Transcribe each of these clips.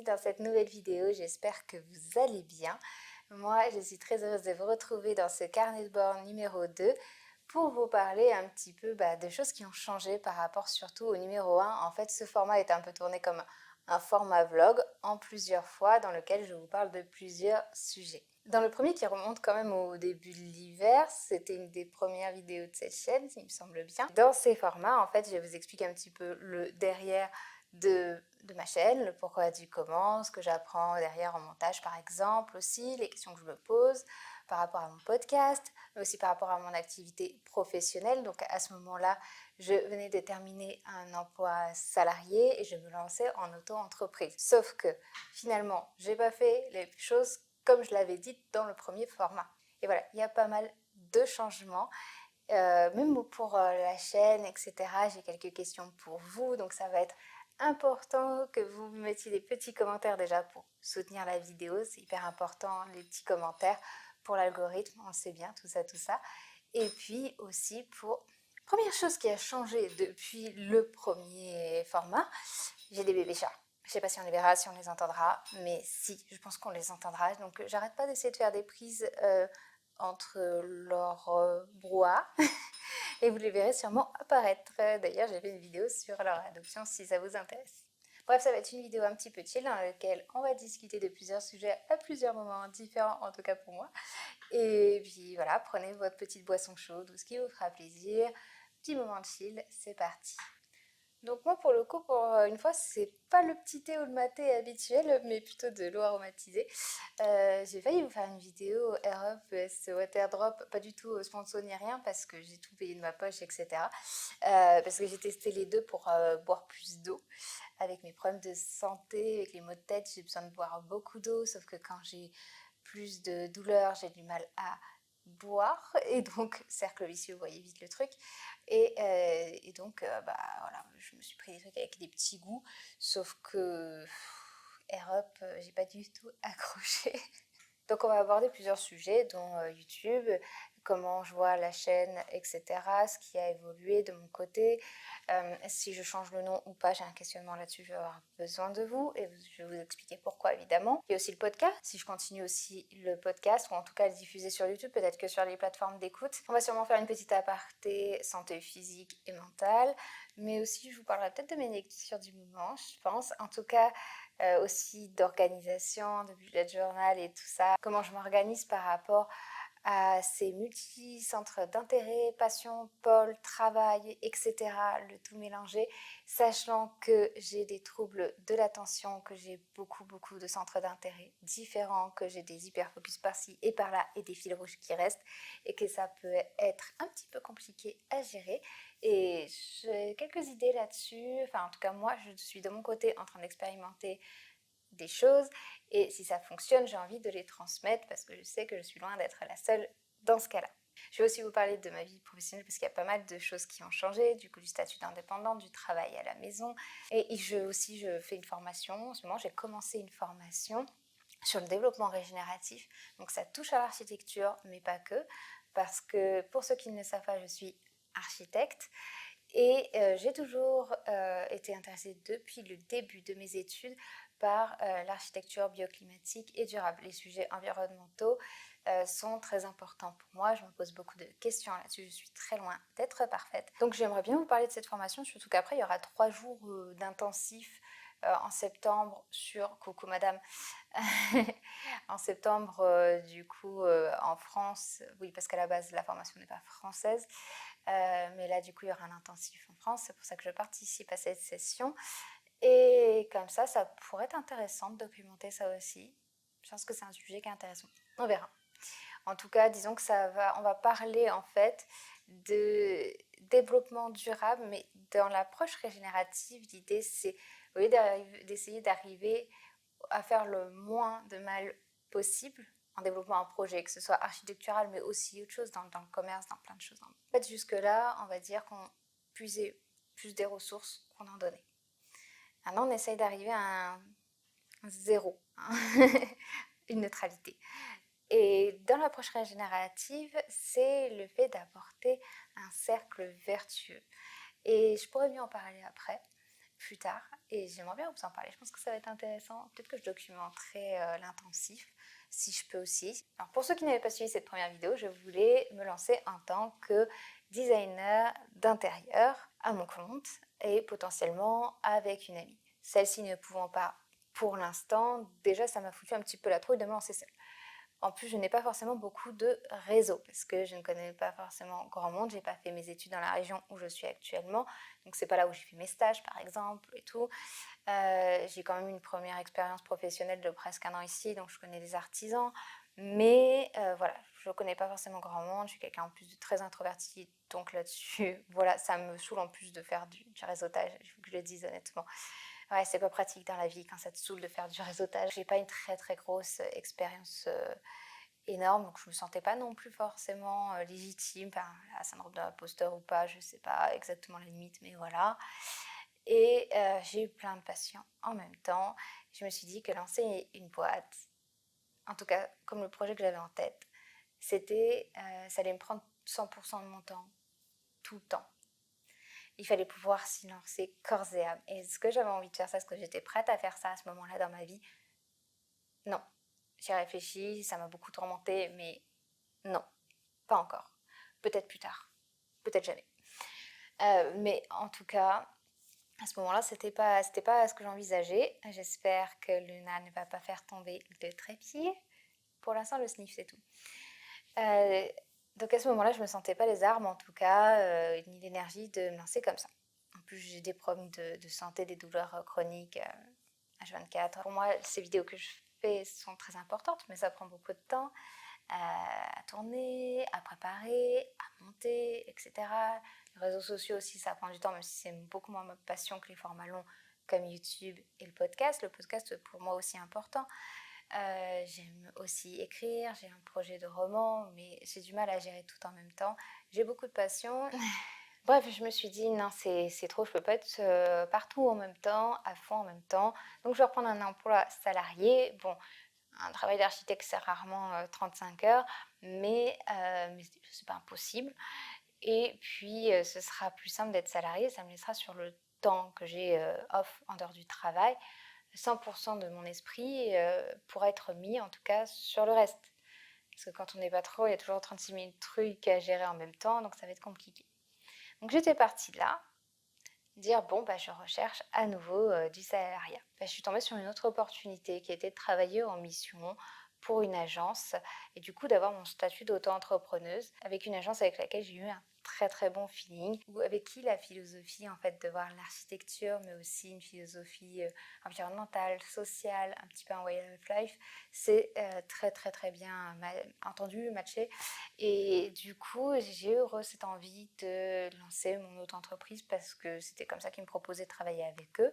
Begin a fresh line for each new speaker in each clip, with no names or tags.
dans cette nouvelle vidéo, j'espère que vous allez bien. Moi, je suis très heureuse de vous retrouver dans ce carnet de bord numéro 2 pour vous parler un petit peu de choses qui ont changé par rapport surtout au numéro 1. En fait, ce format est un peu tourné comme un format vlog en plusieurs fois dans lequel je vous parle de plusieurs sujets. Dans le premier qui remonte quand même au début de l'hiver, c'était une des premières vidéos de cette chaîne, il me semble bien. Dans ces formats, en fait, je vais vous expliquer un petit peu le derrière de ma chaîne, le pourquoi du comment, ce que j'apprends derrière en montage par exemple aussi, les questions que je me pose par rapport à mon podcast, mais aussi par rapport à mon activité professionnelle. Donc à ce moment-là, je venais de terminer un emploi salarié et je me lançais en auto-entreprise. Sauf que finalement, j'ai pas fait les choses comme je l'avais dit dans le premier format. Et voilà, il y a pas mal de changements. Même pour la chaîne, etc. J'ai quelques questions pour vous, donc ça va être important que vous me mettiez des petits commentaires déjà pour soutenir la vidéo. C'est hyper important, les petits commentaires pour l'algorithme, on le sait bien, tout ça, tout ça. Et puis aussi pour... Première chose qui a changé depuis le premier format, j'ai des bébés chats. Je sais pas si on les verra, si on les entendra, mais si, je pense qu'on les entendra. Donc j'arrête pas d'essayer de faire des prises entre leur brouhaha et vous les verrez sûrement apparaître. D'ailleurs, j'ai fait une vidéo sur leur adoption si ça vous intéresse. Bref, ça va être une vidéo un petit peu chill dans laquelle on va discuter de plusieurs sujets à plusieurs moments différents, en tout cas pour moi. Et puis voilà, prenez votre petite boisson chaude ou ce qui vous fera plaisir. Petit moment de chill, c'est parti. Donc moi pour le coup, pour une fois, c'est pas le petit thé ou le maté habituel, mais plutôt de l'eau aromatisée. J'ai failli vous faire une vidéo Air Up vs Waterdrop, pas du tout sponsor ni rien, parce que j'ai tout payé de ma poche, etc. Parce que j'ai testé les deux pour boire plus d'eau. Avec mes problèmes de santé, avec les maux de tête, j'ai besoin de boire beaucoup d'eau, sauf que quand j'ai plus de douleur, j'ai du mal à boire, et donc cercle vicieux, vous voyez vite le truc. Et donc voilà, je me suis pris des trucs avec des petits goûts, sauf que Air Up, j'ai pas du tout accroché. Donc on va aborder plusieurs sujets, dont YouTube, comment je vois la chaîne, etc., ce qui a évolué de mon côté, si je change le nom ou pas, j'ai un questionnement là-dessus, je vais avoir besoin de vous et je vais vous expliquer pourquoi évidemment. Il y a aussi le podcast, si je continue aussi le podcast, ou en tout cas le diffuser sur YouTube, peut-être que sur les plateformes d'écoute. On va sûrement faire une petite aparté santé physique et mentale, mais aussi je vous parlerai peut-être de mes lectures du moment, je pense. En tout cas, aussi d'organisation, de bullet journal et tout ça. Comment je m'organise par rapport à ces multi-centres d'intérêt, passion, pôle, travail, etc., le tout mélangé, sachant que j'ai des troubles de l'attention, que j'ai beaucoup de centres d'intérêt différents, que j'ai des hyperfocus par-ci et par-là et des fils rouges qui restent, et que ça peut être un petit peu compliqué à gérer. Et j'ai quelques idées là-dessus, enfin en tout cas moi je suis de mon côté en train d'expérimenter des choses, et si ça fonctionne, j'ai envie de les transmettre parce que je sais que je suis loin d'être la seule dans ce cas-là. Je vais aussi vous parler de ma vie professionnelle parce qu'il y a pas mal de choses qui ont changé, du coup du statut d'indépendante, du travail à la maison, et je fais une formation. En ce moment, j'ai commencé une formation sur le développement régénératif, donc ça touche à l'architecture, mais pas que, parce que pour ceux qui ne le savent pas, je suis architecte. Et j'ai toujours été intéressée depuis le début de mes études par l'architecture bioclimatique et durable. Les sujets environnementaux sont très importants pour moi. Je me pose beaucoup de questions là-dessus. Je suis très loin d'être parfaite. Donc j'aimerais bien vous parler de cette formation, surtout qu'après il y aura 3 jours d'intensif en septembre sur Coucou Madame. En septembre, du coup, en France, oui, parce qu'à la base la formation n'est pas française. Mais là, du coup, il y aura un intensif en France. C'est pour ça que je participe à cette session. Et comme ça pourrait être intéressant de documenter ça aussi. Je pense que c'est un sujet qui est intéressant. On verra. En tout cas, disons que on va parler en fait de développement durable, mais dans l'approche régénérative, l'idée c'est, au lieu d'essayer d'arriver à faire le moins de mal possible en développant un projet, que ce soit architectural, mais aussi autre chose dans le commerce, dans plein de choses. En fait, jusque-là, on va dire qu'on puisait plus des ressources qu'on en donnait. Maintenant, on essaye d'arriver à un zéro, hein, une neutralité. Et dans l'approche régénérative, c'est le fait d'apporter un cercle vertueux. Et je pourrais mieux en parler après. plus tard et j'aimerais bien vous en parler. Je pense que ça va être intéressant. Peut-être que je documenterai l'intensif si je peux aussi. Alors pour ceux qui n'avaient pas suivi cette première vidéo, je voulais me lancer en tant que designer d'intérieur à mon compte et potentiellement avec une amie. Celle-ci ne pouvant pas pour l'instant, déjà ça m'a foutu un petit peu la trouille de me lancer seule. En plus, je n'ai pas forcément beaucoup de réseau parce que je ne connais pas forcément grand monde. J'ai pas fait mes études dans la région où je suis actuellement, donc c'est pas là où j'ai fait mes stages par exemple et tout. J'ai quand même une première expérience professionnelle de presque 1 an ici, donc je connais des artisans, mais voilà, je connais pas forcément grand monde. Je suis quelqu'un en plus de très introverti, donc là-dessus, voilà, ça me saoule en plus de faire du réseautage. Il faut que je le dise honnêtement. Ouais, c'est pas pratique dans la vie quand ça te saoule de faire du réseautage. J'ai pas une très très grosse expérience énorme, donc je me sentais pas non plus forcément légitime, enfin, la syndrome de l'imposteur ou pas, je sais pas exactement la limite, mais voilà. Et j'ai eu plein de patients en même temps. Je me suis dit que lancer une boîte, en tout cas comme le projet que j'avais en tête, ça allait me prendre 100% de mon temps, tout le temps. Il fallait pouvoir s'y lancer corps et âme. Et est-ce que j'avais envie de faire ça? Est-ce que j'étais prête à faire ça à ce moment-là dans ma vie? Non. J'ai réfléchi, ça m'a beaucoup tourmentée, mais non, pas encore. Peut-être plus tard, peut-être jamais. Mais en tout cas, à ce moment-là, c'était pas ce que j'envisageais. J'espère que Luna ne va pas faire tomber le trépied. Pour l'instant, le sniff, c'est tout. Donc à ce moment-là, je me sentais pas les armes, en tout cas, ni l'énergie de me lancer comme ça. En plus, j'ai des problèmes de santé, des douleurs chroniques H24. Pour moi, ces vidéos que je fais sont très importantes, mais ça prend beaucoup de temps à tourner, à préparer, à monter, etc. Les réseaux sociaux aussi, ça prend du temps, même si c'est beaucoup moins ma passion que les formats longs comme YouTube et le podcast. Le podcast, pour moi, aussi important. J'aime aussi écrire, j'ai un projet de roman, mais j'ai du mal à gérer tout en même temps. J'ai beaucoup de passion. Bref, je me suis dit, non, c'est trop, je peux pas être partout en même temps, à fond en même temps. Donc, je vais reprendre un emploi salarié. Bon, un travail d'architecte, c'est rarement 35 heures, mais c'est pas impossible. Et puis, ce sera plus simple d'être salarié, ça me laissera sur le temps que j'ai off en dehors du travail, 100% de mon esprit pourra être mis en tout cas sur le reste. Parce que quand on n'est pas trop, il y a toujours 36 000 trucs à gérer en même temps, donc ça va être compliqué. Donc j'étais partie de là, dire bon, bah, je recherche à nouveau du salariat. Bah, je suis tombée sur une autre opportunité qui était de travailler en mission pour une agence et du coup d'avoir mon statut d'auto-entrepreneuse avec une agence avec laquelle j'ai eu un très très bon feeling, ou avec qui la philosophie en fait de voir l'architecture mais aussi une philosophie environnementale, sociale, un petit peu un way of life, c'est très très très bien entendu, matché. Et du coup j'ai eu cette envie de lancer mon auto-entreprise parce que c'était comme ça qu'ils me proposaient de travailler avec eux.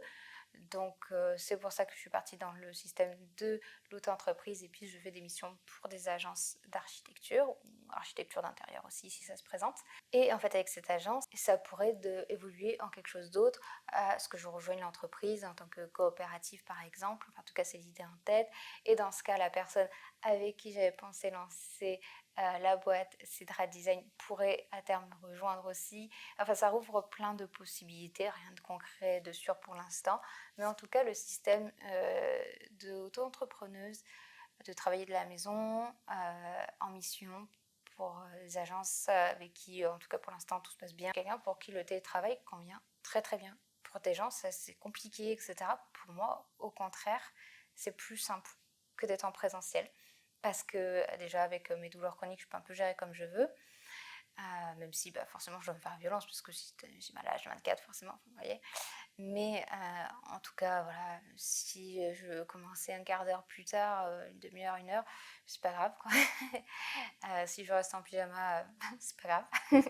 Donc c'est pour ça que je suis partie dans le système de l'auto-entreprise et puis je fais des missions pour des agences d'architecture, ou architecture d'intérieur aussi si ça se présente. Et en fait avec cette agence, ça pourrait évoluer en quelque chose d'autre, à ce que je rejoigne l'entreprise en tant que coopérative par exemple, enfin, en tout cas c'est l'idée en tête. Et dans ce cas, la personne avec qui j'avais pensé lancer la boîte Cedra Design pourrait à terme me rejoindre aussi. Enfin, ça rouvre plein de possibilités, rien de concret de sûr pour l'instant. Mais en tout cas, le système d'auto-entrepreneuse, de travailler de la maison en mission pour les agences avec qui, en tout cas pour l'instant, tout se passe bien. Quelqu'un pour qui le télétravail convient très très bien. Pour des gens, ça c'est compliqué, etc. Pour moi, au contraire, c'est plus simple que d'être en présentiel. Parce que déjà, avec mes douleurs chroniques, je peux un peu gérer comme je veux. Même si bah, forcément je dois me faire violence parce que si j'ai mal à H24 forcément, vous voyez. Mais en tout cas, voilà, si je veux commencer un quart d'heure plus tard, une demi-heure, une heure, c'est pas grave quoi. Si je reste en pyjama, c'est pas grave.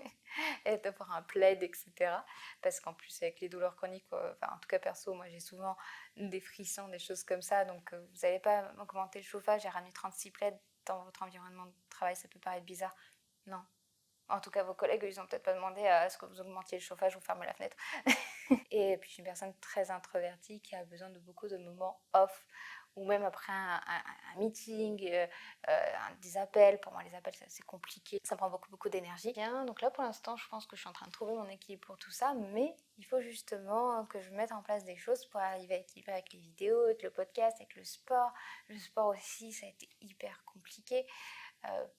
Et de prendre un plaid, etc. Parce qu'en plus avec les douleurs chroniques, enfin en tout cas perso, moi j'ai souvent des frissons, des choses comme ça. Donc vous n'allez pas augmenter le chauffage, j'ai ramené 36 plaids dans votre environnement de travail, ça peut paraître bizarre. Non. En tout cas, vos collègues, ils ont peut-être pas demandé à ce que vous augmentiez le chauffage ou fermez la fenêtre. Et puis, je suis une personne très introvertie qui a besoin de beaucoup de moments off ou même après un meeting, des appels. Pour moi, les appels, c'est compliqué, ça prend beaucoup d'énergie. Bien, donc là, pour l'instant, je pense que je suis en train de trouver mon équilibre pour tout ça, mais il faut justement que je mette en place des choses pour arriver à équilibrer avec les vidéos, avec le podcast, avec le sport. Le sport aussi, ça a été hyper compliqué.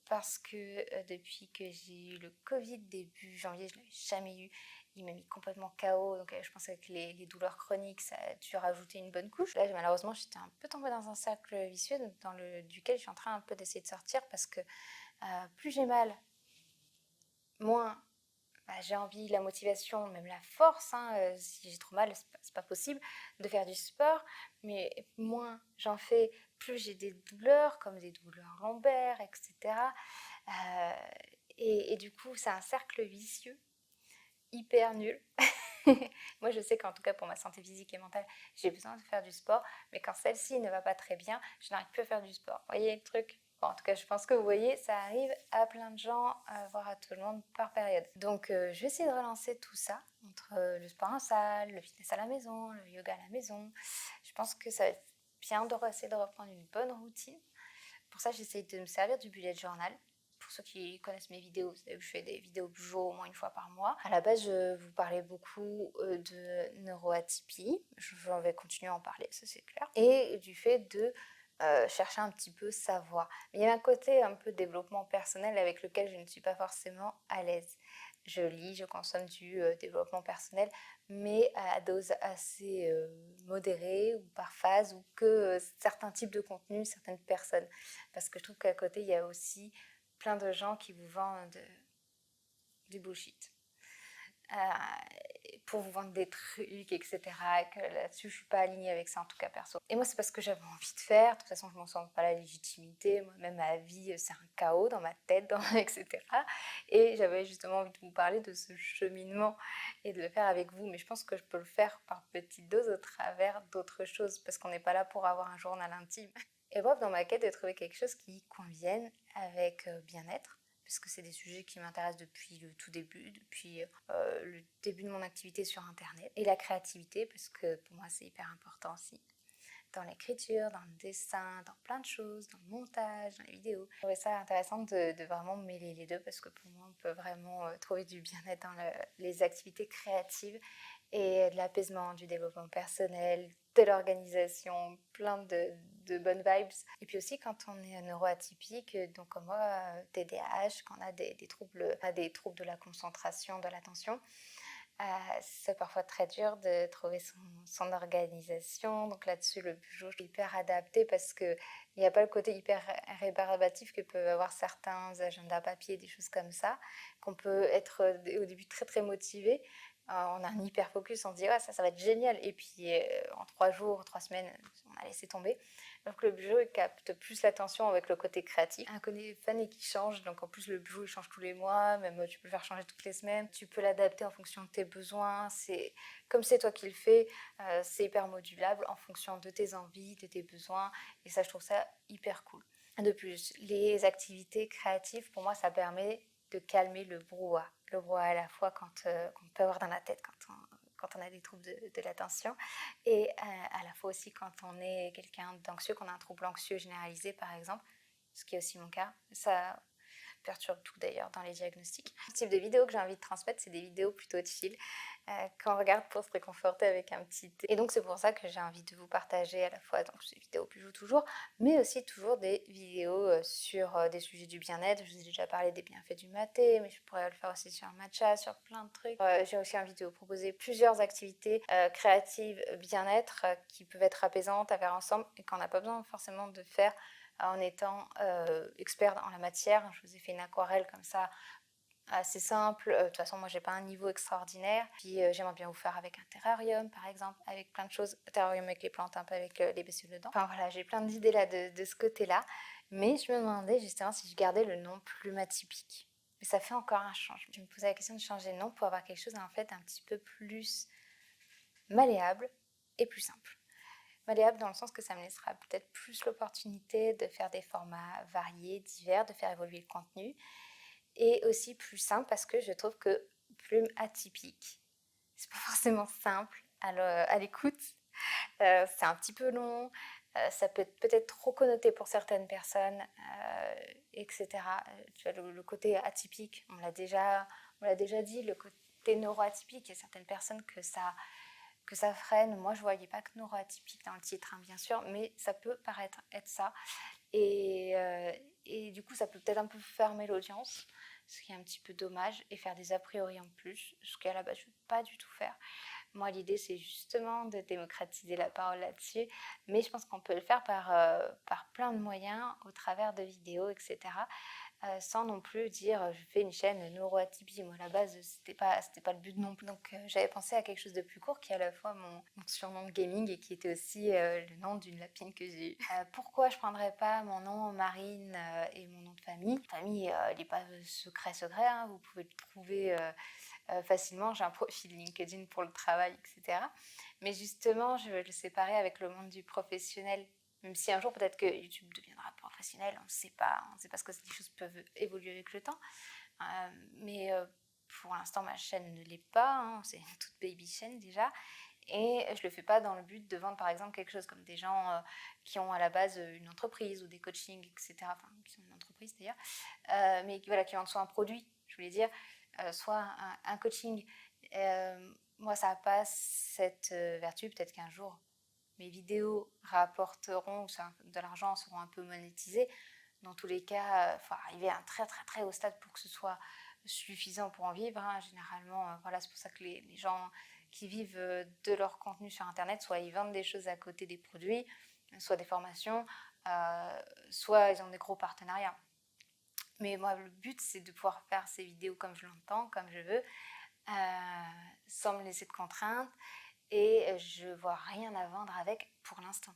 Parce que depuis que j'ai eu le Covid début janvier, je ne l'avais jamais eu. Il m'a mis complètement KO, donc je pense qu'avec les douleurs chroniques, ça a dû rajouter une bonne couche. Là, malheureusement, j'étais un peu tombée dans un cercle vicieux duquel je suis en train un peu d'essayer de sortir parce que plus j'ai mal, moins j'ai envie, la motivation, même la force, si j'ai trop mal, c'est pas possible de faire du sport, mais moins j'en fais, plus j'ai des douleurs, comme des douleurs lombaires, etc. Euh, et du coup, c'est un cercle vicieux, hyper nul. Moi, je sais qu'en tout cas, pour ma santé physique et mentale, j'ai besoin de faire du sport, mais quand celle-ci ne va pas très bien, je n'arrive plus à faire du sport. Vous voyez le truc? Bon, en tout cas, je pense que vous voyez, ça arrive à plein de gens, voire à tout le monde par période. Donc, je vais essayer de relancer tout ça, entre le sport en salle, le fitness à la maison, le yoga à la maison. Je pense que ça va être bien essayer de reprendre une bonne routine. Pour ça, j'essaie de me servir du bullet journal. Pour ceux qui connaissent mes vidéos, vous savez que je fais des vidéos au moins une fois par mois. À la base, je vous parlais beaucoup de neuroatypie. Je vais continuer à en parler, ça c'est clair. Et du fait de chercher un petit peu sa voix. Mais il y a un côté un peu développement personnel avec lequel je ne suis pas forcément à l'aise. Je lis, je consomme du développement personnel, mais à dose assez modérée ou par phase, ou que certains types de contenus, certaines personnes. Parce que je trouve qu'à côté, il y a aussi plein de gens qui vous vendent du bullshit. Pour vous vendre des trucs, etc. Et que là-dessus, je suis pas alignée avec ça, en tout cas perso. Et moi, c'est parce que j'avais envie de faire. De toute façon, je m'en sens pas la légitimité. Moi-même, ma vie, c'est un chaos dans ma tête, etc. Et j'avais justement envie de vous parler de ce cheminement et de le faire avec vous. Mais je pense que je peux le faire par petites doses au travers d'autres choses, parce qu'on n'est pas là pour avoir un journal intime. Et bref, dans ma quête de trouver quelque chose qui convienne avec bien-être, parce que c'est des sujets qui m'intéressent depuis le tout début, depuis le début de mon activité sur Internet. Et la créativité, parce que pour moi c'est hyper important aussi. Dans l'écriture, dans le dessin, dans plein de choses, dans le montage, dans les vidéos. Je trouvais ça intéressant de vraiment mêler les deux, parce que pour moi on peut vraiment trouver du bien-être dans les activités créatives et de l'apaisement, du développement personnel, de l'organisation, plein de bonnes vibes. Et puis aussi quand on est neuroatypique, donc comme moi, TDAH, quand on a des troubles de la concentration, de l'attention, c'est parfois très dur de trouver son organisation. Donc là-dessus, le Bujo est hyper adapté parce qu'il n'y a pas le côté hyper rébarbatif que peuvent avoir certains agendas papier, des choses comme ça, qu'on peut être au début très très motivé. On a un hyper focus, on se dit ouais, ça va être génial. Et puis en 3 jours, 3 semaines, on a laissé tomber. Donc le Bujo il capte plus l'attention avec le côté créatif. Un côté fan et qui change, donc en plus le Bujo il change tous les mois, même tu peux le faire changer toutes les semaines. Tu peux l'adapter en fonction de tes besoins. Comme c'est toi qui le fais, c'est hyper modulable en fonction de tes envies, de tes besoins. Et ça, je trouve ça hyper cool. De plus, les activités créatives, pour moi, ça permet de calmer le brouhaha. Le brouhaha à la fois qu'on peut avoir dans la tête quand on a des troubles de l'attention, et à la fois aussi quand on est quelqu'un d'anxieux, qu'on a un trouble anxieux généralisé par exemple, ce qui est aussi mon cas. Ça perturbe tout d'ailleurs dans les diagnostics. Le type de vidéos que j'ai envie de transmettre, c'est des vidéos plutôt chill, qu'on regarde pour se réconforter avec un petit thé. Et donc c'est pour ça que j'ai envie de vous partager à la fois donc, ces vidéos que je joue toujours, mais aussi toujours des vidéos sur des sujets du bien-être. Je vous ai déjà parlé des bienfaits du maté, mais je pourrais le faire aussi sur le matcha, sur plein de trucs. J'ai aussi envie de vous proposer plusieurs activités créatives bien-être qui peuvent être apaisantes à faire ensemble et qu'on n'a pas besoin forcément de faire en étant expert en la matière. Je vous ai fait une aquarelle comme ça, assez simple. De toute façon, moi, j'ai pas un niveau extraordinaire. Puis, j'aimerais bien vous faire avec un terrarium, par exemple, avec plein de choses. Terrarium avec les plantes, un peu avec les bestioles dedans. Enfin, voilà, j'ai plein d'idées là de ce côté-là. Mais je me demandais justement si je gardais le nom plume atypique. Mais ça fait encore un changement. Je me posais la question de changer de nom pour avoir quelque chose, en fait, un petit peu plus malléable et plus simple. Malléable dans le sens que ça me laissera peut-être plus l'opportunité de faire des formats variés, divers, de faire évoluer le contenu. Et aussi plus simple parce que je trouve que plume atypique, c'est pas forcément simple à l'écoute. C'est un petit peu long, Ça peut être peut-être trop connoté pour certaines personnes, etc. Tu vois, le côté atypique, on l'a déjà dit, le côté neuroatypique, il y a certaines personnes que ça freine. Moi, je ne voyais pas que neuroatypique dans le titre, hein, bien sûr, mais ça peut paraître être ça. Et du coup, ça peut peut-être un peu fermer l'audience, ce qui est un petit peu dommage, et faire des a priori en plus, ce qu'à la base, je ne veux pas du tout faire. Moi, l'idée, c'est justement de démocratiser la parole là-dessus, mais je pense qu'on peut le faire par plein de moyens, au travers de vidéos, etc. Sans non plus dire je fais une chaîne neuroatypie. Moi, à la base, c'était pas le but non plus. Donc, j'avais pensé à quelque chose de plus court qui est à la fois mon surnom de gaming et qui était aussi le nom d'une lapine que j'ai eue. Pourquoi je prendrais pas mon nom Marine et mon nom de famille? Famille, il n'est pas secret, hein, vous pouvez le trouver facilement. J'ai un profil LinkedIn pour le travail, etc. Mais justement, je veux le séparer avec le monde du professionnel. Même si un jour, peut-être que YouTube deviendra professionnel, on ne sait pas ce que les choses peuvent évoluer avec le temps. Mais pour l'instant, ma chaîne ne l'est pas, hein, c'est une toute baby chaîne déjà. Et je ne le fais pas dans le but de vendre, par exemple, quelque chose comme des gens qui ont à la base une entreprise ou des coachings, etc. Enfin, qui sont une entreprise d'ailleurs, mais voilà, qui vendent soit un produit, je voulais dire, soit un coaching. Moi, ça n'a pas cette vertu. Peut-être qu'un jour, mes vidéos rapporteront de l'argent, seront un peu monétisées. Dans tous les cas, il faut arriver à un très très très haut stade pour que ce soit suffisant pour en vivre, hein. Généralement, voilà, c'est pour ça que les gens qui vivent de leur contenu sur Internet, soit ils vendent des choses à côté des produits, soit des formations, soit ils ont des gros partenariats. Mais moi, le but, c'est de pouvoir faire ces vidéos comme je l'entends, comme je veux, sans me laisser de contraintes. Et je vois rien à vendre avec pour l'instant.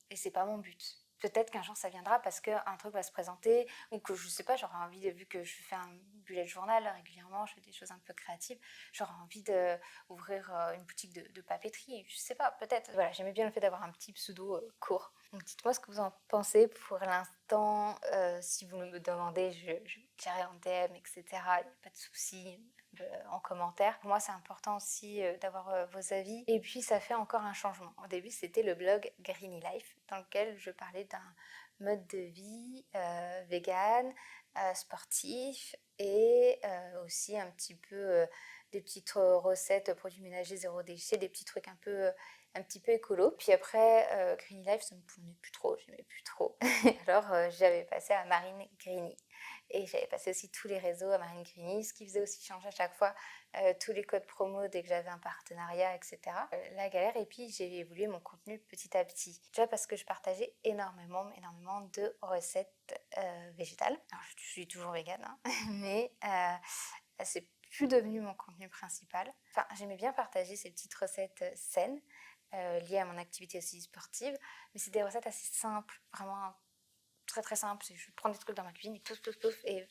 Et c'est pas mon but. Peut-être qu'un jour ça viendra parce qu'un truc va se présenter ou que je sais pas, j'aurais envie, vu que je fais un bullet journal régulièrement, je fais des choses un peu créatives, j'aurais envie d'ouvrir une boutique de papeterie, je sais pas, peut-être. Voilà, j'aimais bien le fait d'avoir un petit pseudo court. Donc dites-moi ce que vous en pensez. Pour l'instant, si vous me demandez, je dirai en DM, etc. Il n'y a pas de souci. En commentaire. Pour moi, c'est important aussi d'avoir vos avis. Et puis, ça fait encore un changement. Au début, c'était le blog Greeny Life, dans lequel je parlais d'un mode de vie vegan, sportif, et aussi un petit peu des petites recettes, produits ménagers zéro déchet, des petits trucs un petit peu écolo. Puis après, Greeny Life, ça me convenait plus trop, j'aimais plus trop. Alors, j'avais passé à Marine Greeny. Et j'avais passé aussi tous les réseaux à Marine Greeny, ce qui faisait aussi changer à chaque fois tous les codes promo dès que j'avais un partenariat, etc. La galère, et puis j'ai évolué mon contenu petit à petit. Déjà parce que je partageais énormément de recettes végétales. Alors je suis toujours végane, hein, mais c'est plus devenu mon contenu principal. Enfin, j'aimais bien partager ces petites recettes saines, liées à mon activité aussi sportive, mais c'est des recettes assez simples, vraiment très très simple. Je prends des trucs dans ma cuisine et pouf, et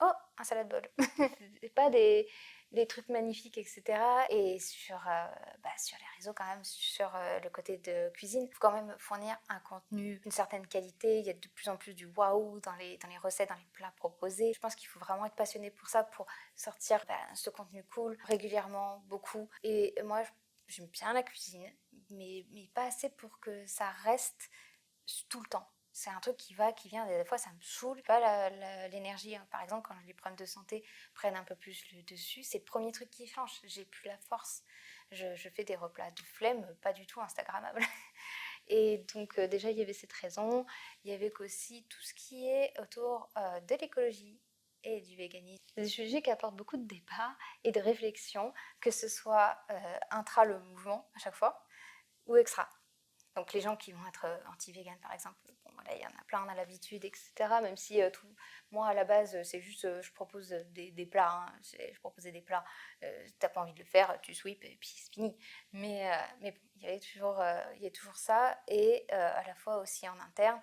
oh, un salade bol. C'est pas des trucs magnifiques, etc. Et sur les réseaux, quand même, sur le côté de cuisine, il faut quand même fournir un contenu d'une certaine qualité. Il y a de plus en plus du waouh dans les recettes, dans les plats proposés. Je pense qu'il faut vraiment être passionné pour ça, pour sortir ce contenu cool régulièrement, beaucoup. Et moi, j'aime bien la cuisine, mais pas assez pour que ça reste tout le temps. C'est un truc qui va, qui vient, et des fois ça me saoule. Pas l'énergie, hein. Par exemple, quand les problèmes de santé prennent un peu plus le dessus, c'est le premier truc qui change. J'ai plus la force. Je fais des replats de flemme, pas du tout instagrammables. Et donc déjà, il y avait cette raison. Il y avait aussi tout ce qui est autour de l'écologie et du véganisme. C'est des sujets qui apportent beaucoup de débats et de réflexion, que ce soit intra le mouvement à chaque fois, ou extra. Donc les gens qui vont être anti-vegan par exemple, bon, voilà, il y en a plein, on a l'habitude, etc. Même si moi à la base c'est juste je propose des plats, hein. Je proposais des plats, t'as pas envie de le faire, tu sweeps et puis c'est fini. Mais bon, il y a toujours ça, et à la fois aussi en interne.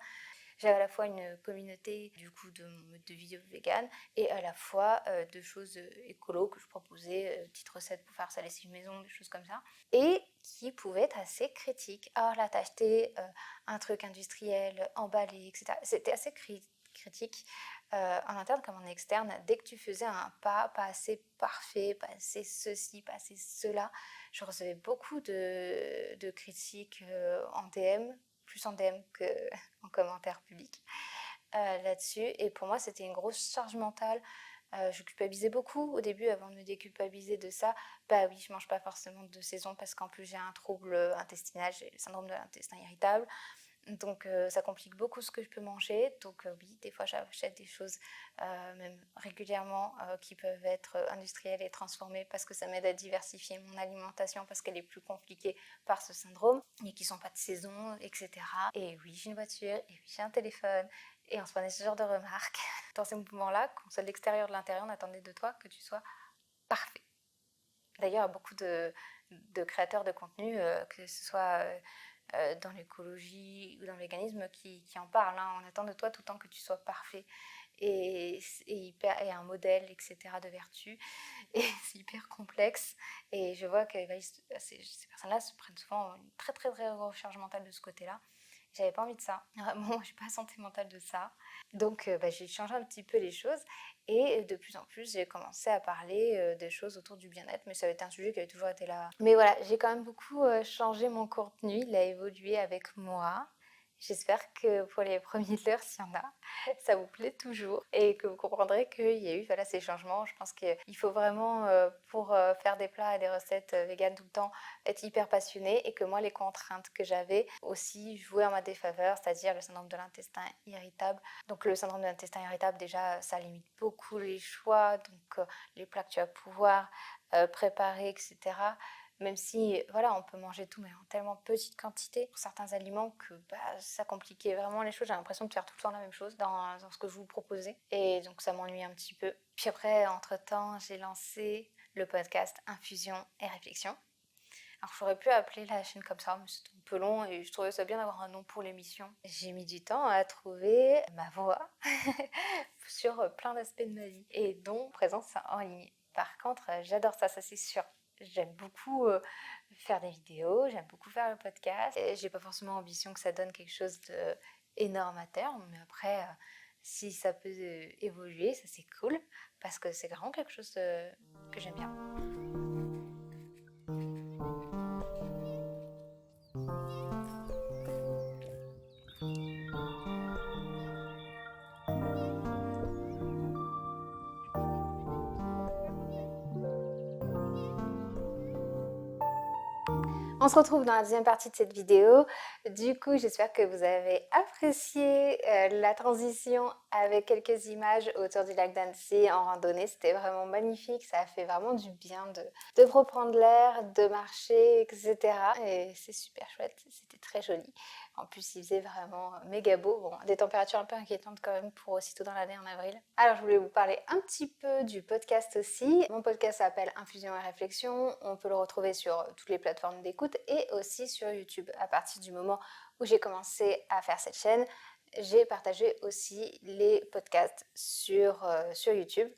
J'avais à la fois une communauté du coup de mon mode de vie vegan, et à la fois de choses écolo que je proposais, petites recettes pour faire sa lessive maison, des choses comme ça, et qui pouvaient être assez critiques. Alors là, t'as acheté un truc industriel, emballé, etc. C'était assez critique en interne comme en externe. Dès que tu faisais un pas assez parfait, pas assez ceci, pas assez cela, je recevais beaucoup de critiques en DM, plus en DM qu'en commentaire public là-dessus. Et pour moi, c'était une grosse charge mentale. Je culpabilisais beaucoup au début avant de me déculpabiliser de ça. Bah oui, je mange pas forcément de saison parce qu'en plus j'ai un trouble intestinal, j'ai le syndrome de l'intestin irritable. Donc ça complique beaucoup ce que je peux manger. Donc oui, des fois j'achète des choses même régulièrement qui peuvent être industrielles et transformées parce que ça m'aide à diversifier mon alimentation parce qu'elle est plus compliquée par ce syndrome et qui sont pas de saison, etc. Et oui, j'ai une voiture, et oui, j'ai un téléphone. Et on se prenait ce genre de remarques. Dans ces mouvements-là, qu'on soit de l'extérieur, de l'intérieur, on attendait de toi que tu sois parfait. D'ailleurs, il y a beaucoup de créateurs de contenu, que ce soit dans l'écologie ou dans le véganisme, qui en parlent. Hein. On attend de toi tout le temps que tu sois parfait et un modèle, etc. de vertu. Et c'est hyper complexe. Et je vois que ces personnes-là se prennent souvent une très très très grosse charge mentale de ce côté-là. J'avais pas envie de ça. Vraiment, j'ai pas santé mentale de ça. Donc, j'ai changé un petit peu les choses. Et de plus en plus, j'ai commencé à parler de choses autour du bien-être. Mais ça avait été un sujet qui avait toujours été là. Mais voilà, j'ai quand même beaucoup changé mon contenu. Il a évolué avec moi. J'espère que pour les premiers de l'heure, s'il y en a, ça vous plaît toujours et que vous comprendrez qu'il y a eu ces changements. Je pense qu'il faut vraiment, pour faire des plats et des recettes véganes tout le temps, être hyper passionné et que moi, les contraintes que j'avais aussi jouaient en ma défaveur, c'est-à-dire le syndrome de l'intestin irritable. Donc le syndrome de l'intestin irritable, déjà, ça limite beaucoup les choix, donc les plats que tu vas pouvoir préparer, etc. Même si, voilà, on peut manger tout, mais en tellement petite quantité pour certains aliments que ça compliquait vraiment les choses. J'ai l'impression de faire tout le temps la même chose dans ce que je vous proposais. Et donc, ça m'ennuie un petit peu. Puis après, entre-temps, j'ai lancé le podcast Infusion et Réflexion. Alors, j'aurais pu appeler la chaîne comme ça, mais c'était un peu long et je trouvais ça bien d'avoir un nom pour l'émission. J'ai mis du temps à trouver ma voix sur plein d'aspects de ma vie et dont présence en ligne. Par contre, j'adore ça, ça c'est sûr. J'aime beaucoup faire des vidéos, j'aime beaucoup faire le podcast. Et j'ai pas forcément ambition que ça donne quelque chose d'énorme à terme, mais après, si ça peut évoluer, ça c'est cool parce que c'est vraiment quelque chose que j'aime bien. On se retrouve dans la deuxième partie de cette vidéo. Du coup, j'espère que vous avez apprécié la transition avec quelques images autour du lac d'Annecy en randonnée. C'était vraiment magnifique, ça a fait vraiment du bien de reprendre l'air, de marcher, etc. Et c'est super chouette, c'était très joli. En plus, il faisait vraiment méga beau. Bon, des températures un peu inquiétantes quand même pour aussitôt dans l'année en avril. Alors, je voulais vous parler un petit peu du podcast aussi. Mon podcast s'appelle Infusion et Réflexion. On peut le retrouver sur toutes les plateformes d'écoute et aussi sur YouTube. À partir du moment où j'ai commencé à faire cette chaîne, j'ai partagé aussi les podcasts sur YouTube.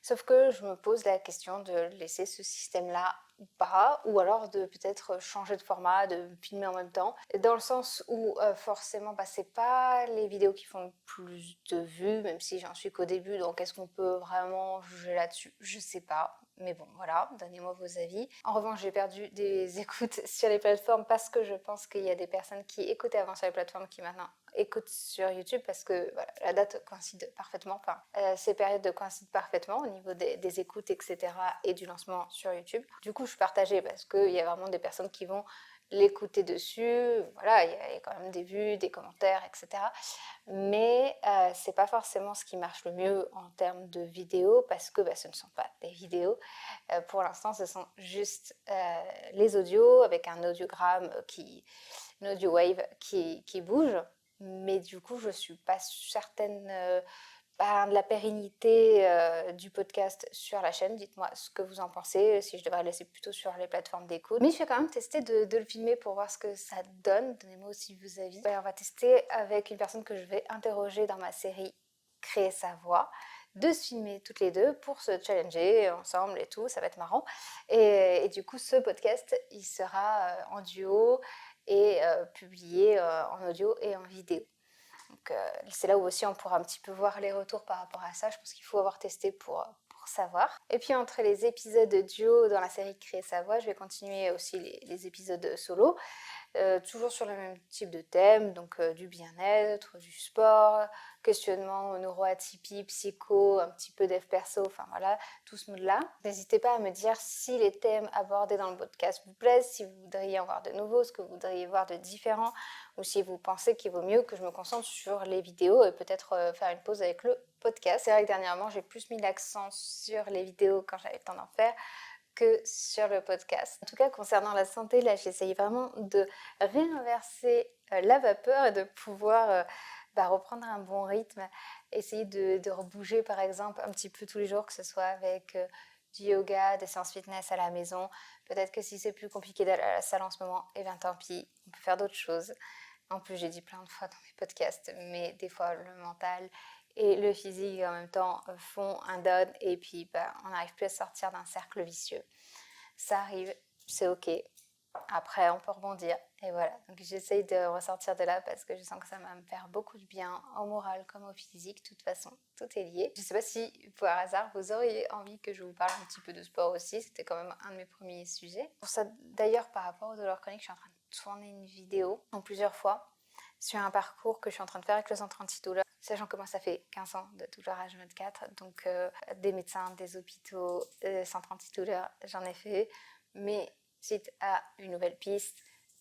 Sauf que je me pose la question de laisser ce système-là ou pas, ou alors de peut-être changer de format, de filmer en même temps, dans le sens où forcément c'est pas les vidéos qui font le plus de vues, même si j'en suis qu'au début, donc est-ce qu'on peut vraiment juger là-dessus? Je sais pas, mais bon voilà, donnez-moi vos avis. En revanche, j'ai perdu des écoutes sur les plateformes parce que je pense qu'il y a des personnes qui écoutaient avant sur les plateformes qui maintenant écoutent sur YouTube parce que voilà, la date coïncide parfaitement, enfin ces périodes coïncident parfaitement au niveau des écoutes, etc. et du lancement sur YouTube. Du coup, je suis partagée parce qu'il y a vraiment des personnes qui vont l'écouter dessus, voilà, il y a quand même des vues, des commentaires, etc. Mais c'est pas forcément ce qui marche le mieux en termes de vidéos parce que ce ne sont pas des vidéos. Pour l'instant, ce sont juste les audios avec un audiogramme une audio wave qui bouge. Mais du coup, je suis pas certaine de la pérennité du podcast sur la chaîne. Dites-moi ce que vous en pensez, si je devrais le laisser plutôt sur les plateformes d'écoute. Mais je vais quand même tester de le filmer pour voir ce que ça donne. Donnez-moi aussi vos avis. On va tester avec une personne que je vais interroger dans ma série Créer sa voix, de se filmer toutes les deux pour se challenger ensemble et tout, ça va être marrant. Et du coup, ce podcast, il sera en duo et publié en audio et en vidéo. Donc c'est là où aussi on pourra un petit peu voir les retours par rapport à ça. Je pense qu'il faut avoir testé pour pour savoir. Et puis entre les épisodes duo dans la série Créer sa voix, je vais continuer aussi les épisodes solo. Toujours sur le même type de thème, donc du bien-être, du sport, questionnement neuroatypie, psycho, un petit peu dev perso, enfin voilà, tout ce mood-là. N'hésitez pas à me dire si les thèmes abordés dans le podcast vous plaisent, si vous voudriez en voir de nouveaux, ce que vous voudriez voir de différent, ou si vous pensez qu'il vaut mieux que je me concentre sur les vidéos et peut-être faire une pause avec le podcast. C'est vrai que dernièrement, j'ai plus mis l'accent sur les vidéos quand j'avais le temps d'en faire, que sur le podcast. En tout cas, concernant la santé, là, j'essaye vraiment de réinverser la vapeur et de pouvoir reprendre un bon rythme, essayer de rebouger, par exemple, un petit peu tous les jours, que ce soit avec du yoga, des séances fitness à la maison. Peut-être que si c'est plus compliqué d'aller à la salle en ce moment, eh bien tant pis, on peut faire d'autres choses. En plus, j'ai dit plein de fois dans mes podcasts, mais des fois, le mental et le physique en même temps font un down et puis on n'arrive plus à sortir d'un cercle vicieux. Ça arrive, c'est ok. Après, on peut rebondir et voilà. Donc j'essaye de ressortir de là parce que je sens que ça va me faire beaucoup de bien au moral comme au physique. De toute façon, tout est lié. Je ne sais pas si, par hasard, vous auriez envie que je vous parle un petit peu de sport aussi. C'était quand même un de mes premiers sujets. Pour ça, d'ailleurs, par rapport aux douleurs chroniques, je suis en train de tourner une vidéo en plusieurs fois sur un parcours que je suis en train de faire avec le centre antidouleur. Sachant que moi, ça fait 15 ans de douleur H24, donc des médecins, des hôpitaux, centres antidouleur, j'en ai fait. Mais suite à une nouvelle piste,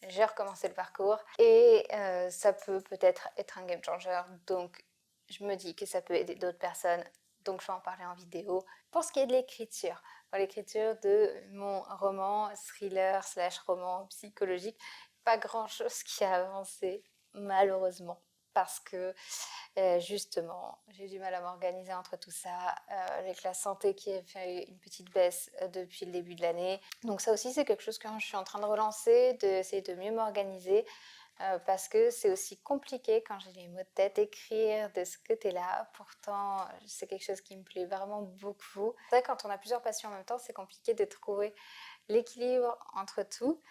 j'ai recommencé le parcours et ça peut-être être un game changer. Donc, je me dis que ça peut aider d'autres personnes. Donc, je vais en parler en vidéo. Pour ce qui est de l'écriture, l'écriture de mon roman, thriller / roman psychologique, pas grand-chose qui a avancé, malheureusement, parce que justement, j'ai du mal à m'organiser entre tout ça, avec la santé qui a fait une petite baisse depuis le début de l'année. Donc ça aussi, c'est quelque chose que je suis en train de relancer, d'essayer de mieux m'organiser, parce que c'est aussi compliqué quand j'ai les mots de tête d'écrire de ce côté-là. Pourtant, c'est quelque chose qui me plaît vraiment beaucoup. C'est vrai, quand on a plusieurs passions en même temps, c'est compliqué de trouver l'équilibre entre tout.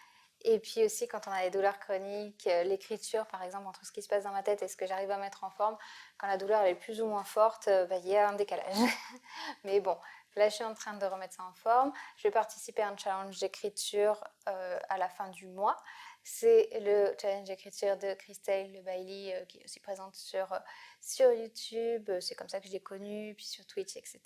Et puis aussi, quand on a des douleurs chroniques, l'écriture, par exemple, entre ce qui se passe dans ma tête et ce que j'arrive à mettre en forme, quand la douleur elle est plus ou moins forte, il y a un décalage. Mais bon, là, je suis en train de remettre ça en forme. Je vais participer à un challenge d'écriture à la fin du mois. C'est le challenge d'écriture de Christelle Bailey, qui est aussi présente sur YouTube. C'est comme ça que je l'ai connue, puis sur Twitch, etc.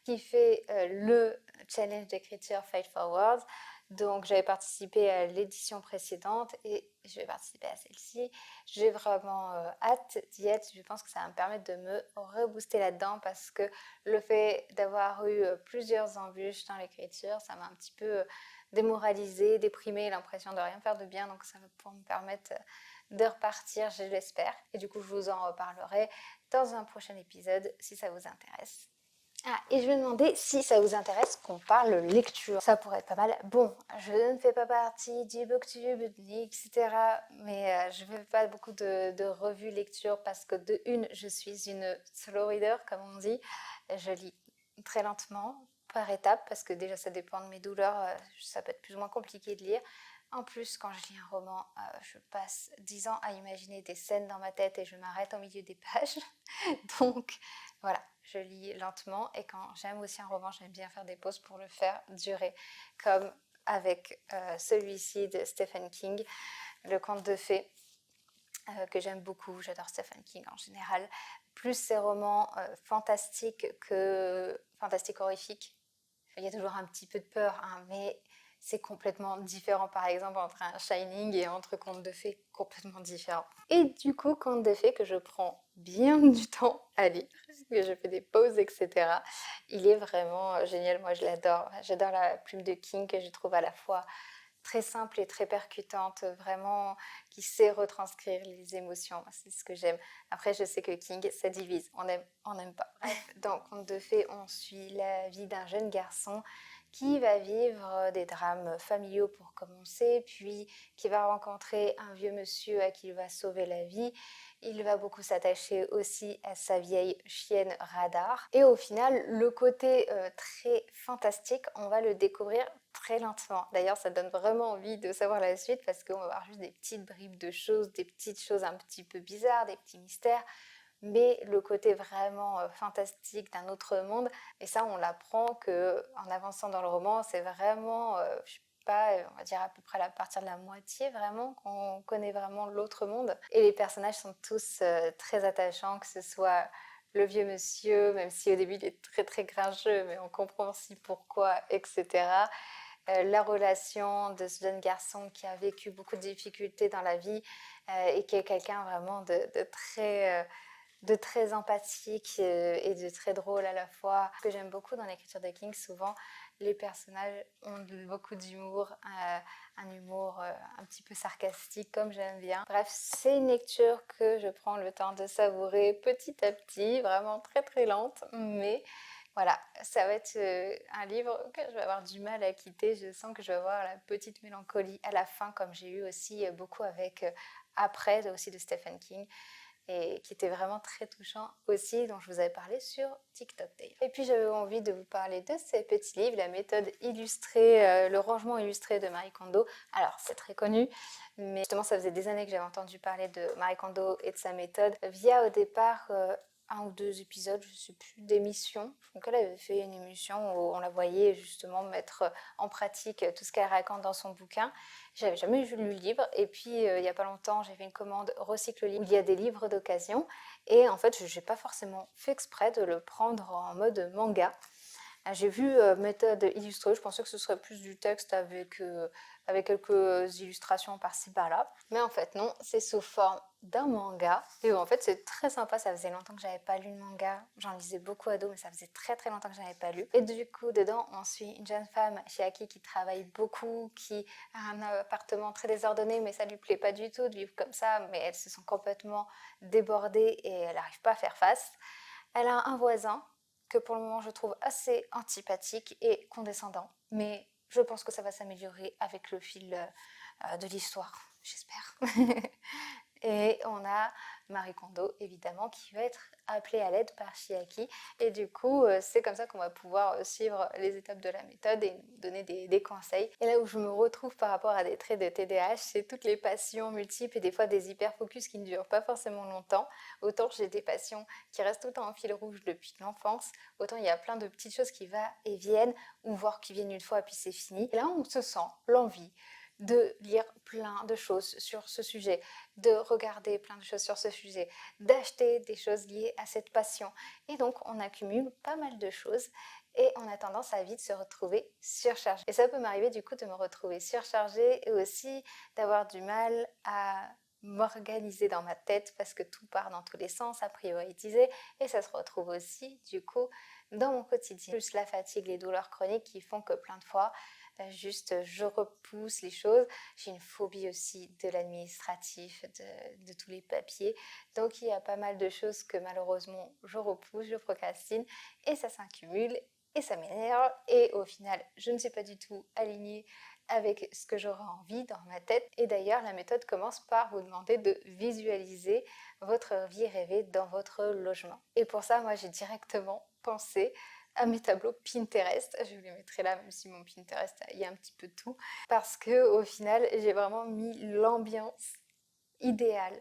Qui fait le challenge d'écriture Fight Forward. Donc j'avais participé à l'édition précédente et je vais participer à celle-ci. J'ai vraiment hâte d'y être. Je pense que ça va me permettre de me rebooster là-dedans parce que le fait d'avoir eu plusieurs embûches dans l'écriture, ça m'a un petit peu démoralisée, déprimée, l'impression de rien faire de bien. Donc ça va pouvoir me permettre de repartir, je l'espère. Et du coup, je vous en reparlerai dans un prochain épisode si ça vous intéresse. Ah, et je vais demander si ça vous intéresse qu'on parle lecture. Ça pourrait être pas mal. Bon, je ne fais pas partie du Booktube, etc. Mais je ne fais pas beaucoup de revues lecture parce que de une, je suis une slow reader, comme on dit. Je lis très lentement, par étapes, parce que déjà ça dépend de mes douleurs. Ça peut être plus ou moins compliqué de lire. En plus, quand je lis un roman, je passe 10 ans à imaginer des scènes dans ma tête et je m'arrête au milieu des pages. Donc voilà, je lis lentement et quand j'aime aussi un roman, j'aime bien faire des pauses pour le faire durer, comme avec celui-ci de Stephen King, Le Conte de Fées, que j'aime beaucoup. J'adore Stephen King en général, plus ses romans fantastiques que fantastiques horrifiques. Il y a toujours un petit peu de peur, hein, mais c'est complètement différent, par exemple, entre un Shining et entre Conte de Fées, complètement différent. Et du coup, Conte de Fées, que je prends bien du temps à lire, que je fais des pauses, etc. Il est vraiment génial, moi je l'adore. J'adore la plume de King, que je trouve à la fois très simple et très percutante, vraiment qui sait retranscrire les émotions. C'est ce que j'aime. Après, je sais que King, ça divise. On n'aime pas. Dans Conte de Fées, on suit la vie d'un jeune garçon qui va vivre des drames familiaux pour commencer, puis qui va rencontrer un vieux monsieur à qui il va sauver la vie. Il va beaucoup s'attacher aussi à sa vieille chienne Radar. Et au final, le côté très fantastique, on va le découvrir très lentement. D'ailleurs, ça donne vraiment envie de savoir la suite parce qu'on va voir juste des petites bribes de choses, des petites choses un petit peu bizarres, des petits mystères. mais le côté vraiment fantastique d'un autre monde. Et ça, on l'apprend qu'en avançant dans le roman, c'est vraiment, je sais pas, on va dire à peu près à partir de la moitié vraiment, qu'on connaît vraiment l'autre monde. Et les personnages sont tous très attachants, que ce soit le vieux monsieur, même si au début il est très très grincheux, mais on comprend aussi pourquoi, etc. La relation de ce jeune garçon qui a vécu beaucoup de difficultés dans la vie et qui est quelqu'un vraiment de très empathique et de très drôle à la fois. Ce que j'aime beaucoup dans l'écriture de King, souvent, les personnages ont beaucoup d'humour, un humour un petit peu sarcastique comme j'aime bien. Bref, c'est une lecture que je prends le temps de savourer petit à petit, vraiment très très lente, mais voilà, ça va être un livre que je vais avoir du mal à quitter. Je sens que je vais avoir la petite mélancolie à la fin, comme j'ai eu aussi beaucoup avec Après, aussi de Stephen King, et qui était vraiment très touchant aussi, dont je vous avais parlé sur TikTok d'ailleurs. Et puis j'avais envie de vous parler de ces petits livres, la méthode illustrée, le rangement illustré de Marie Kondo. Alors c'est très connu, mais justement ça faisait des années que j'avais entendu parler de Marie Kondo et de sa méthode via au départ un ou deux épisodes, je ne sais plus, d'émissions. Donc elle avait fait une émission où on la voyait justement mettre en pratique tout ce qu'elle raconte dans son bouquin. J'avais jamais lu le livre, et puis il n'y a pas longtemps j'ai fait une commande Recycle Livre où il y a des livres d'occasion, et en fait je n'ai pas forcément fait exprès de le prendre en mode manga. J'ai vu méthode illustrée, je pensais que ce serait plus du texte avec quelques illustrations par-ci par-là. Mais en fait non, c'est sous forme d'un manga. Et en fait c'est très sympa, ça faisait longtemps que j'avais pas lu de manga. J'en lisais beaucoup ado, mais ça faisait très très longtemps que j'avais pas lu. Et du coup dedans on suit une jeune femme, Chiaki, qui travaille beaucoup, qui a un appartement très désordonné, mais ça lui plaît pas du tout de vivre comme ça. Mais elle se sent complètement débordée et elle n'arrive pas à faire face. Elle a un voisin que pour le moment je trouve assez antipathique et condescendant, mais je pense que ça va s'améliorer avec le fil de l'histoire, j'espère. Et on a Marie Kondo, évidemment, qui va être appelée à l'aide par Chiaki. Et du coup, c'est comme ça qu'on va pouvoir suivre les étapes de la méthode et nous donner des conseils. Et là où je me retrouve par rapport à des traits de TDAH, c'est toutes les passions multiples et des fois des hyperfocus qui ne durent pas forcément longtemps. Autant j'ai des passions qui restent tout le temps en fil rouge depuis l'enfance, autant il y a plein de petites choses qui vont et viennent, ou voire qui viennent une fois et puis c'est fini. Et là, on se sent l'envie de lire plein de choses sur ce sujet, de regarder plein de choses sur ce sujet, d'acheter des choses liées à cette passion. Et donc, on accumule pas mal de choses et on a tendance à vite se retrouver surchargé. Et ça peut m'arriver du coup de me retrouver surchargée et aussi d'avoir du mal à m'organiser dans ma tête parce que tout part dans tous les sens, à prioriser, et ça se retrouve aussi du coup dans mon quotidien. Plus la fatigue, les douleurs chroniques qui font que plein de fois, juste je repousse les choses. J'ai une phobie aussi de l'administratif, de tous les papiers. Donc il y a pas mal de choses que malheureusement je repousse, je procrastine, et ça s'accumule et ça m'énerve. Et au final, je ne suis pas du tout alignée avec ce que j'aurais envie dans ma tête. Et d'ailleurs, la méthode commence par vous demander de visualiser votre vie rêvée dans votre logement. Et pour ça, moi, j'ai directement pensé à mes tableaux Pinterest. Je vous les mettrai là, même si mon Pinterest, il y a un petit peu de tout. Parce que au final, j'ai vraiment mis l'ambiance idéale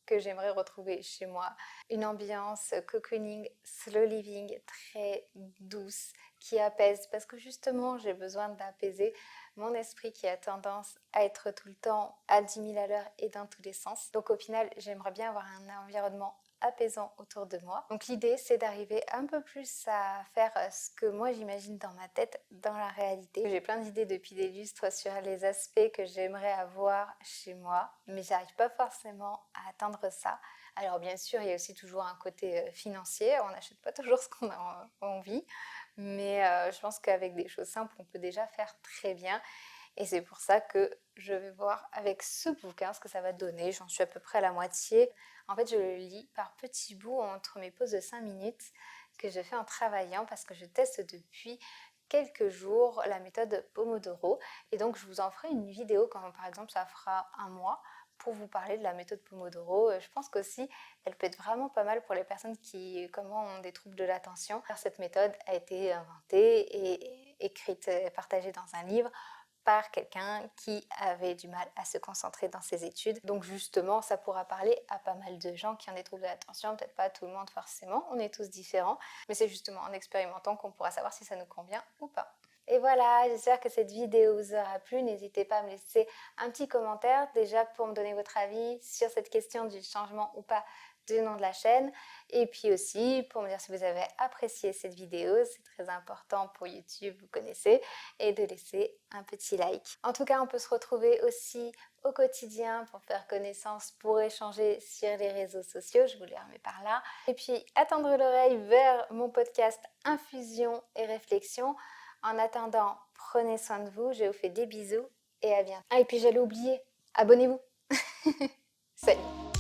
que j'aimerais retrouver chez moi. Une ambiance cocooning, slow living, très douce, qui apaise. Parce que justement, j'ai besoin d'apaiser mon esprit qui a tendance à être tout le temps à 10 000 à l'heure et dans tous les sens. Donc au final, j'aimerais bien avoir un environnement apaisant autour de moi. Donc l'idée, c'est d'arriver un peu plus à faire ce que moi j'imagine dans ma tête, dans la réalité. J'ai plein d'idées depuis des lustres sur les aspects que j'aimerais avoir chez moi, mais j'arrive pas forcément à atteindre ça. Alors bien sûr, il y a aussi toujours un côté financier, on n'achète pas toujours ce qu'on a envie, mais je pense qu'avec des choses simples, on peut déjà faire très bien. Et c'est pour ça que je vais voir avec ce bouquin ce que ça va donner. J'en suis à peu près à la moitié. En fait, je le lis par petits bouts entre mes pauses de 5 minutes que je fais en travaillant parce que je teste depuis quelques jours la méthode Pomodoro. Et donc, je vous en ferai une vidéo quand, par exemple, ça fera un mois pour vous parler de la méthode Pomodoro. Je pense qu'aussi, elle peut être vraiment pas mal pour les personnes qui ont des troubles de l'attention. Car cette méthode a été inventée et écrite et partagée dans un livre par quelqu'un qui avait du mal à se concentrer dans ses études. Donc justement, ça pourra parler à pas mal de gens qui ont des troubles de l'attention, peut-être pas tout le monde forcément, on est tous différents, mais c'est justement en expérimentant qu'on pourra savoir si ça nous convient ou pas. Et voilà, j'espère que cette vidéo vous aura plu. N'hésitez pas à me laisser un petit commentaire déjà pour me donner votre avis sur cette question du changement ou pas du nom de la chaîne. Et puis aussi pour me dire si vous avez apprécié cette vidéo, c'est très important pour YouTube, vous connaissez, et de laisser un petit like. En tout cas, on peut se retrouver aussi au quotidien pour faire connaissance, pour échanger sur les réseaux sociaux, je vous les remets par là. Et puis attendre l'oreille vers mon podcast Infusion et Réflexion. En attendant, prenez soin de vous, je vous fais des bisous et à bientôt. Ah, et puis j'allais oublier, abonnez-vous. Salut!